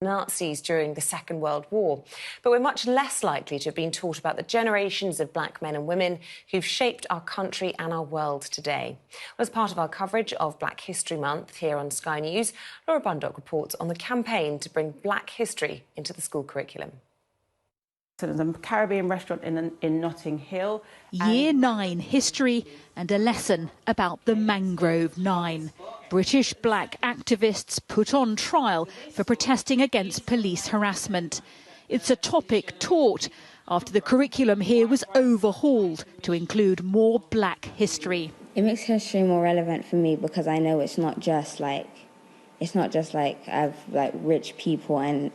Nazis during the Second World War. But we're much less likely to have been taught about the generations of black men and women who've shaped our country and our world today. As part of our coverage of Black History Month here on Sky News, Laura Bundock reports on the campaign to bring black history into the school curriculum. So there's a Caribbean restaurant in Notting Hill. Year 9 history and a lesson about the Mangrove 9. British black activists put on trial for protesting against police harassment. It's a topic taught after the curriculum here was overhauled to include more black history. It makes history more relevant for me because I know it's not just like I've rich people and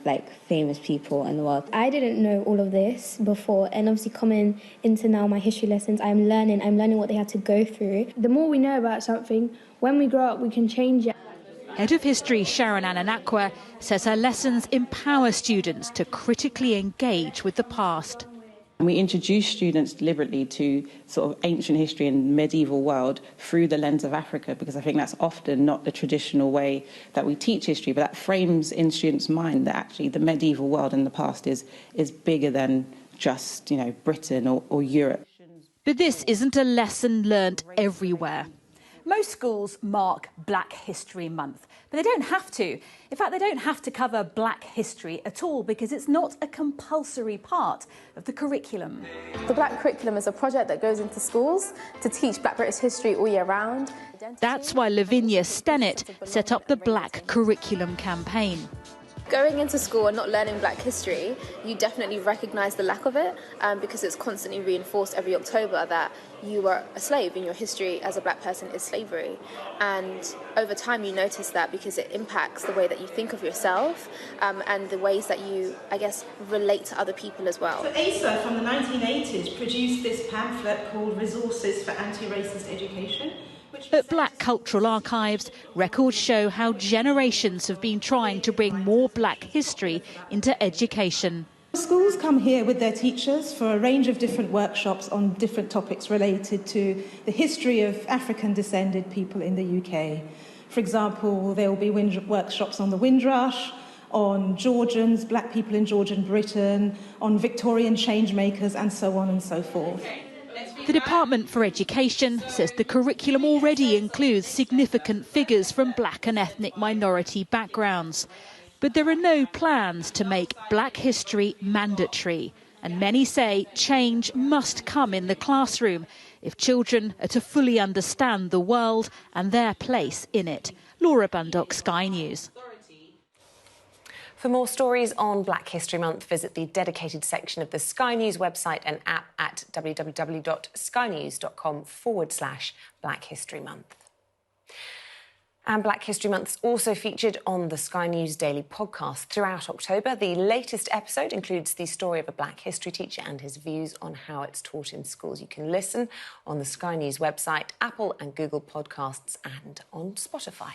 famous people in the world. I didn't know all of this before, and obviously coming into now my history lessons, I'm learning what they had to go through. The more we know about something, when we grow up, we can change it. Head of History Sharon Ananakwa says her lessons empower students to critically engage with the past. And we introduce students deliberately to sort of ancient history and medieval world through the lens of Africa, because I think that's often not the traditional way that we teach history, but that frames in students' mind that actually the medieval world in the past is bigger than just, Britain or Europe. But this isn't a lesson learnt everywhere. Most schools mark Black History Month, but they don't have to. In fact, they don't have to cover black history at all because it's not a compulsory part of the curriculum. The Black curriculum is a project that goes into schools to teach Black British history all year round. That's why Lavinia Stennett set up the Black Curriculum campaign. Going into school and not learning Black history, you definitely recognise the lack of it because it's constantly reinforced every October that you were a slave and your history as a black person is slavery. And over time you notice that because it impacts the way that you think of yourself and the ways that you, relate to other people as well. So ASA from the 1980s produced this pamphlet called Resources for Anti-Racist Education. At Black Cultural Archives, records show how generations have been trying to bring more black history into education. Schools come here with their teachers for a range of different workshops on different topics related to the history of African-descended people in the UK. For example, there will be workshops on the Windrush, on Georgians, black people in Georgian Britain, on Victorian changemakers, and so on and so forth. The Department for Education says the curriculum already includes significant figures from black and ethnic minority backgrounds. But there are no plans to make black history mandatory. And many say change must come in the classroom if children are to fully understand the world and their place in it. Laura Bundock, Sky News. For more stories on Black History Month, visit the dedicated section of the Sky News website and app at www.skynews.com/Black History Month. And Black History Month is also featured on the Sky News Daily podcast throughout October. The latest episode includes the story of a black history teacher and his views on how it's taught in schools. You can listen on the Sky News website, Apple and Google podcasts, and on Spotify.